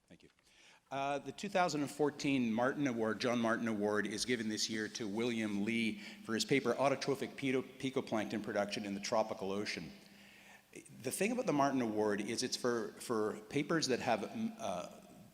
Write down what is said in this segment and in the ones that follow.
Thank you. The 2014 Martin Award, John Martin Award, is given this year to William Lee for his paper Autotrophic Picoplankton Production in the Tropical Ocean. The thing about the Martin Award is it's for papers that have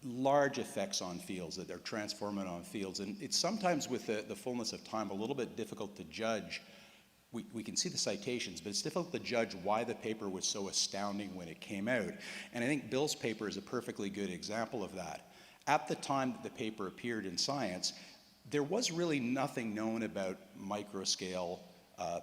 large effects on fields, that they're transformative on fields, and it's sometimes with the fullness of time a little bit difficult to judge. We can see the citations, but it's difficult to judge why the paper was so astounding when it came out. And I think Bill's paper is a perfectly good example of that. At the time that the paper appeared in Science, there was really nothing known about microscale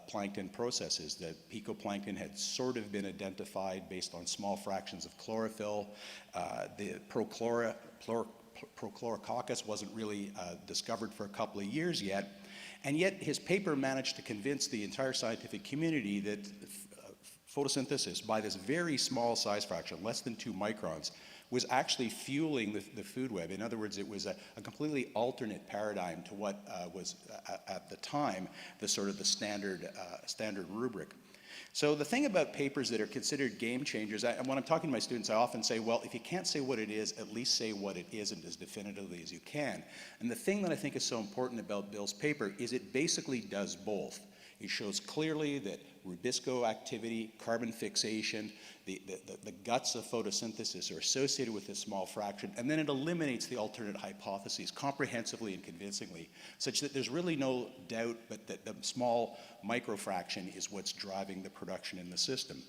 plankton processes. The picoplankton had sort of been identified based on small fractions of chlorophyll. The Prochlorococcus wasn't really discovered for a couple of years yet. And yet his paper managed to convince the entire scientific community that photosynthesis, by this very small size fraction, less than 2 microns, was actually fueling the food web. In other words, it was a completely alternate paradigm to what was at the time the sort of the standard rubric. So the thing about papers that are considered game changers, when I'm talking to my students, I often say, well, if you can't say what it is, at least say what it isn't as definitively as you can. And the thing that I think is so important about Bill's paper is it basically does both. It shows clearly that rubisco activity, carbon fixation, the guts of photosynthesis are associated with this small fraction, and then it eliminates the alternate hypotheses comprehensively and convincingly, such that there's really no doubt but that the small microfraction is what's driving the production in the system.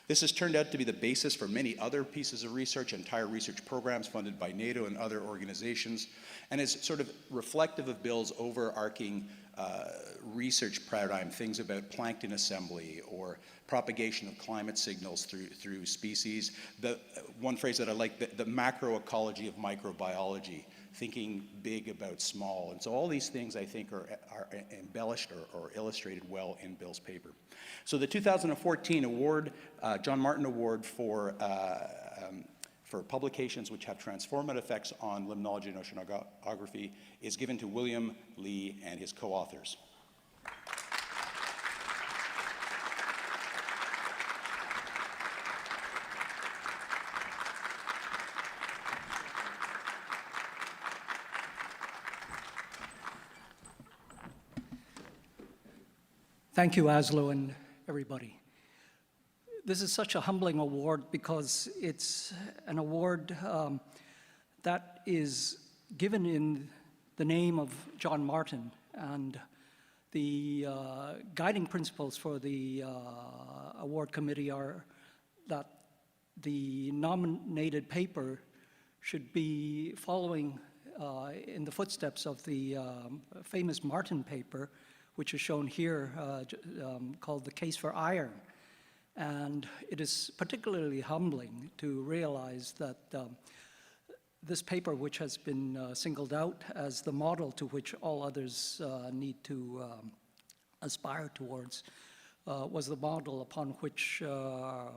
This has turned out to be the basis for many other pieces of research, entire research programs funded by NATO and other organizations, and is sort of reflective of Bill's overarching research paradigm, things about plankton assembly or propagation of climate signals through species. The one phrase that I like, the macroecology of microbiology, thinking big about small. And so all these things I think are embellished or illustrated well in Bill's paper. So the 2014 award, John Martin Award for publications which have transformative effects on limnology and oceanography is given to William Lee and his co-authors. Thank you, ASLO and everybody. This is such a humbling award because it's an award that is given in the name of John Martin, and the guiding principles for the award committee are that the nominated paper should be following in the footsteps of the famous Martin paper, which is shown here, called The Case for Iron. And it is particularly humbling to realize that this paper, which has been singled out as the model to which all others need to aspire towards, was the model upon which the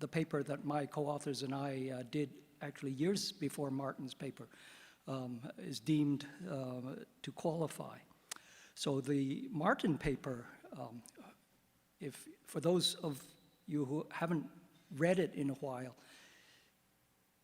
paper that my co-authors and I did actually years before Martin's paper is deemed to qualify. So the Martin paper, for those of you who haven't read it in a while,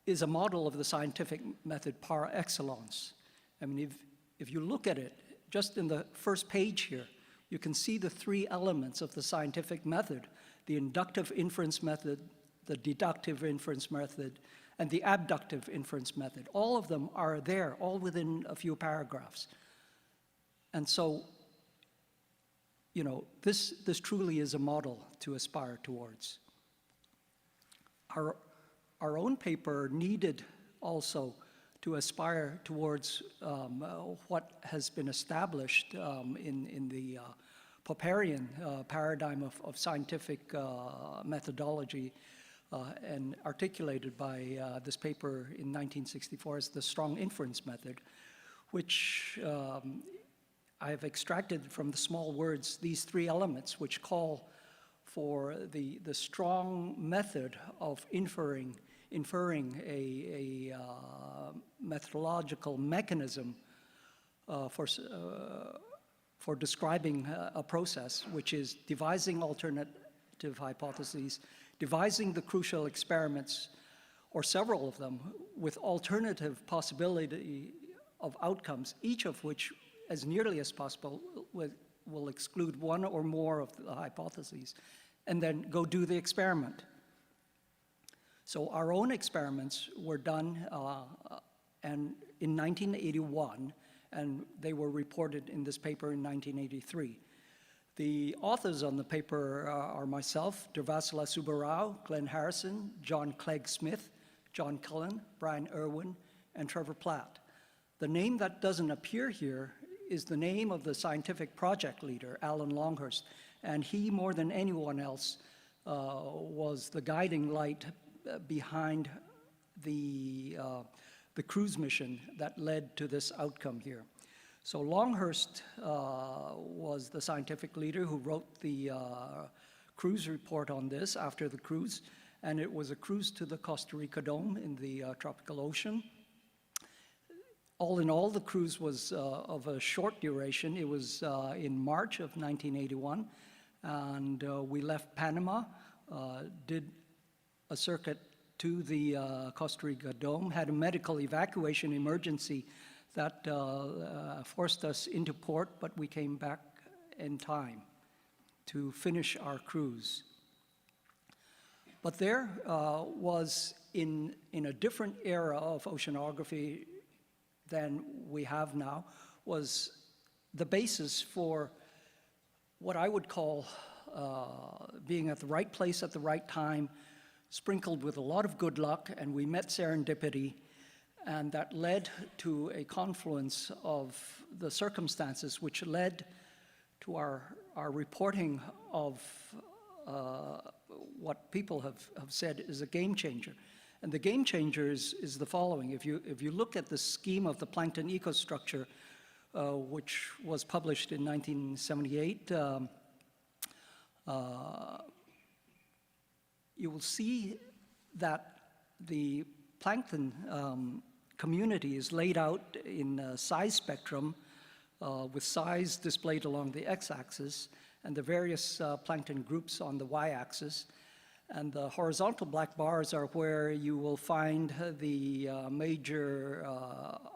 is a model of the scientific method par excellence. I mean, if you look at it, just in the first page here, you can see the 3 elements of the scientific method: the inductive inference method, the deductive inference method, and the abductive inference method. All of them are there, all within a few paragraphs. And so, you know, this truly is a model to aspire towards. Our own paper needed also to aspire towards what has been established in the Popperian paradigm of scientific methodology and articulated by this paper in 1964 as the strong inference method, which I have extracted from the small words these 3 elements which call for the strong method of inferring a methodological mechanism for describing a process, which is devising alternative hypotheses, devising the crucial experiments, or several of them, with alternative possibility of outcomes, each of which, as nearly as possible, will exclude one or more of the hypotheses, and then go do the experiment. So our own experiments were done and in 1981, and they were reported in this paper in 1983. The authors on the paper are myself, Durvasula Subbarao, Glenn Harrison, John Clegg Smith, John Cullen, Brian Irwin, and Trevor Platt. The name that doesn't appear here is the name of the scientific project leader, Alan Longhurst, and he, more than anyone else, was the guiding light behind the cruise mission that led to this outcome here. So Longhurst was the scientific leader who wrote the cruise report on this after the cruise, and it was a cruise to the Costa Rica Dome in the tropical ocean. All in all, the cruise was of a short duration. It was in March of 1981, and we left Panama, did a circuit to the Costa Rica Dome, had a medical evacuation emergency that forced us into port, but we came back in time to finish our cruise. But there was, in a different era of oceanography than we have now, was the basis for what I would call being at the right place at the right time, sprinkled with a lot of good luck, and we met serendipity, and that led to a confluence of the circumstances which led to our reporting of what people have said is a game changer. And the game changer is the following. If you look at the scheme of the plankton ecostructure, which was published in 1978, you will see that the plankton community is laid out in a size spectrum with size displayed along the x-axis and the various plankton groups on the y-axis. And the horizontal black bars are where you will find the major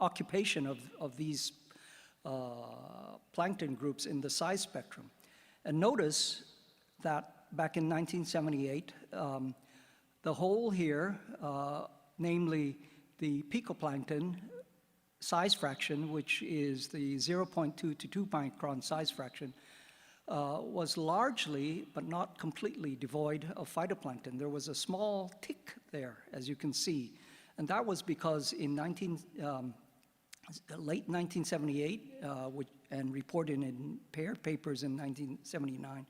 occupation of these plankton groups in the size spectrum. And notice that back in 1978, the whole here, namely the picoplankton size fraction, which is the 0.2 to 2 micron size fraction, was largely, but not completely, devoid of phytoplankton. There was a small tick there, as you can see, and that was because in late 1978, and reported in paired papers in 1979,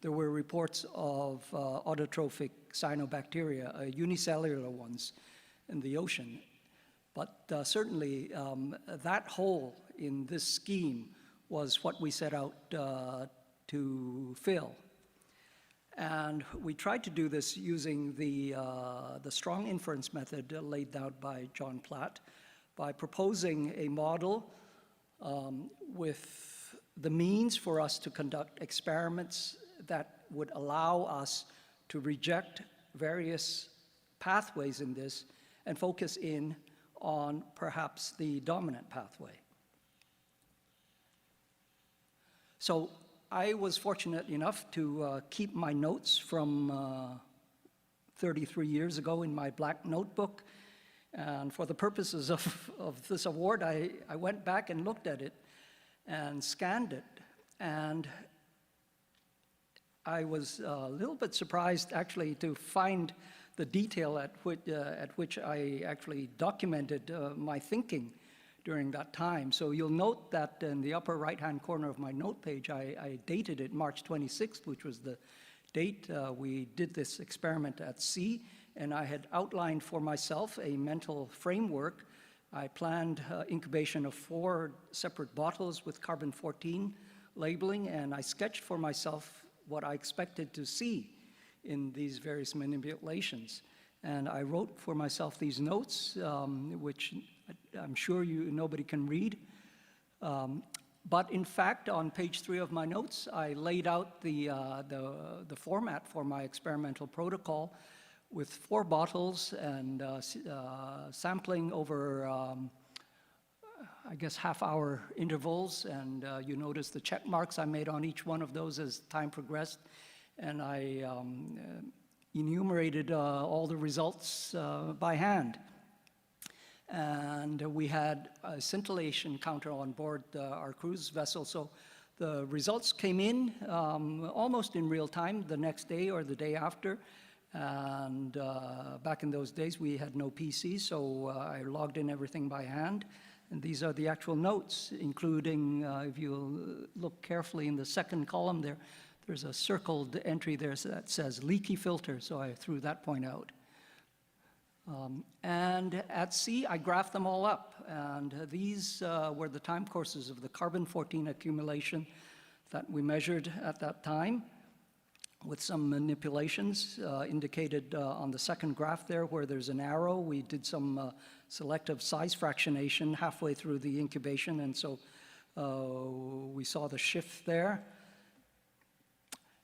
there were reports of autotrophic cyanobacteria, unicellular ones, in the ocean. But certainly that hole in this scheme was what we set out to fill. And we tried to do this using the strong inference method laid out by John Platt by proposing a model with the means for us to conduct experiments that would allow us to reject various pathways in this and focus in on perhaps the dominant pathway. So I was fortunate enough to keep my notes from 33 years ago in my black notebook. And for the purposes of this award, I went back and looked at it and scanned it. And I was a little bit surprised actually to find the detail at which I actually documented my thinking during that time. So you'll note that in the upper right-hand corner of my note page, I dated it March 26th, which was the date we did this experiment at sea, and I had outlined for myself a mental framework. I planned incubation of 4 separate bottles with carbon-14 labeling, and I sketched for myself what I expected to see in these various manipulations. And I wrote for myself these notes, which I'm sure nobody can read. But in fact, on page 3 of my notes, I laid out the format for my experimental protocol, with 4 bottles and sampling over, I guess, half-hour intervals. And you notice the check marks I made on each one of those as time progressed. And I enumerated all the results by hand. And we had a scintillation counter on board our cruise vessel. So the results came in almost in real time the next day or the day after. And back in those days, we had no PC, so I logged in everything by hand. And these are the actual notes, including, if you look carefully in the second column there, there's a circled entry there that says leaky filter, so I threw that point out. And at sea, I graphed them all up. And these were the time courses of the carbon-14 accumulation that we measured at that time, with some manipulations indicated on the second graph there where there's an arrow. We did some selective size fractionation halfway through the incubation, and so we saw the shift there.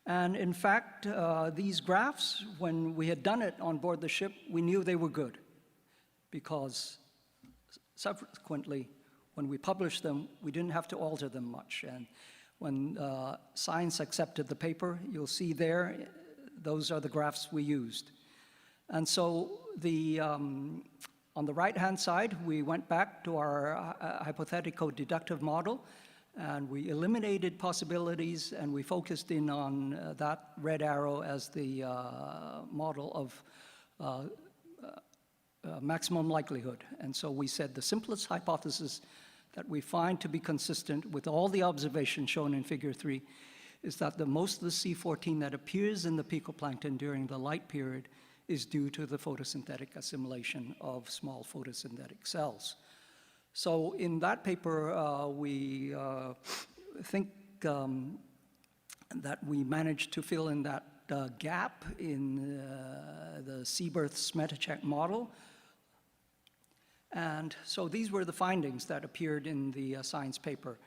And in fact, these graphs, when we had done it on board the ship, we knew they were good, because subsequently, when we published them, we didn't have to alter them much. And when Science accepted the paper, you'll see there, those are the graphs we used. And so on the right-hand side, we went back to our hypothetico-deductive model, and we eliminated possibilities, and we focused in on that red arrow as the model of maximum likelihood. And so we said the simplest hypothesis that we find to be consistent with all the observations shown in Figure 3 is that most of the C14 that appears in the picoplankton during the light period is due to the photosynthetic assimilation of small photosynthetic cells. So in that paper, we think that we managed to fill in that gap in the Seeberth-Smetacek model. And so these were the findings that appeared in the Science paper.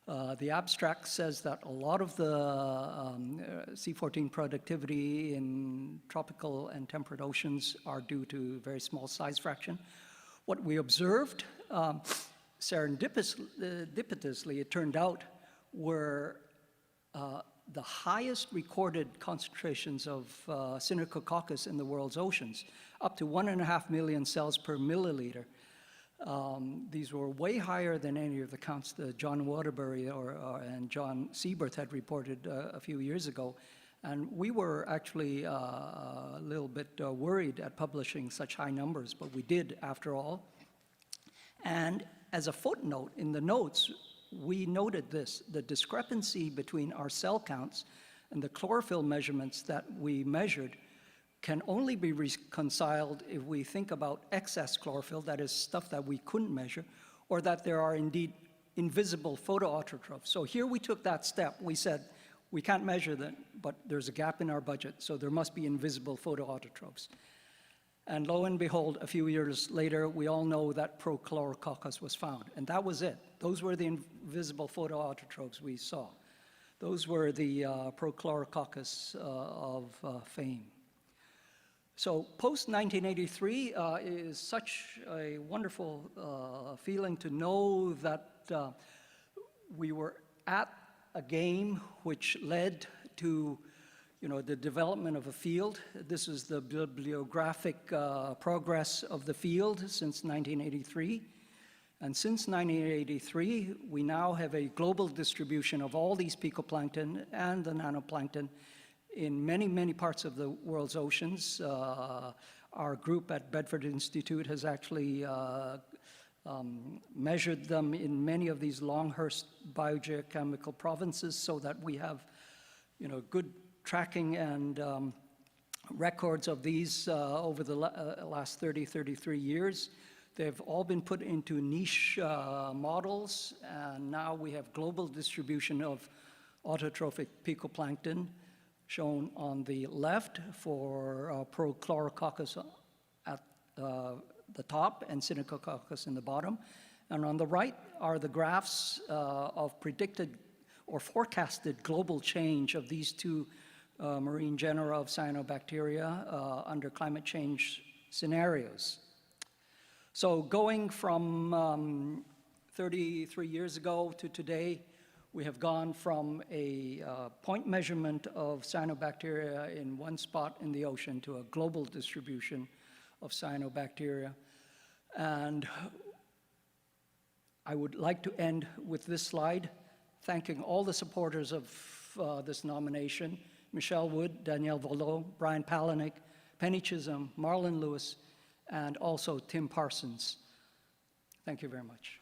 The abstract says that a lot of the C14 productivity in tropical and temperate oceans are due to very small size fraction. What we observed, serendipitously, it turned out, were the highest recorded concentrations of Synechococcus in the world's oceans, up to 1.5 million cells per milliliter. These were way higher than any of the counts that John Waterbury and John Seeberth had reported a few years ago. And we were actually a little bit worried at publishing such high numbers, but we did after all. And as a footnote in the notes, we noted this: the discrepancy between our cell counts and the chlorophyll measurements that we measured can only be reconciled if we think about excess chlorophyll, that is stuff that we couldn't measure, or that there are indeed invisible photoautotrophs. So here we took that step. We said, we can't measure them, but there's a gap in our budget, so there must be invisible photoautotrophs. And lo and behold, a few years later, we all know that Prochlorococcus was found, and that was it. Those were the invisible photoautotrophs we saw. Those were the Prochlorococcus of fame. So post-1983 is such a wonderful feeling to know that we were at a game which led to the development of a field. This is the bibliographic progress of the field since 1983. And since 1983, we now have a global distribution of all these picoplankton and the nanoplankton in many, many parts of the world's oceans. Our group at Bedford Institute has actually measured them in many of these Longhurst biogeochemical provinces so that we have good tracking and records of these over the last 33 years. They've all been put into niche models, and now we have global distribution of autotrophic picoplankton, shown on the left for Prochlorococcus at the top and Synechococcus in the bottom. And on the right are the graphs of predicted or forecasted global change of these two marine genera of cyanobacteria under climate change scenarios. So going from 33 years ago to today, we have gone from a point measurement of cyanobacteria in one spot in the ocean to a global distribution of cyanobacteria. And I would like to end with this slide, thanking all the supporters of this nomination: Michelle Wood, Danielle Volo, Brian Palaniuk, Penny Chisholm, Marlon Lewis, and also Tim Parsons. Thank you very much.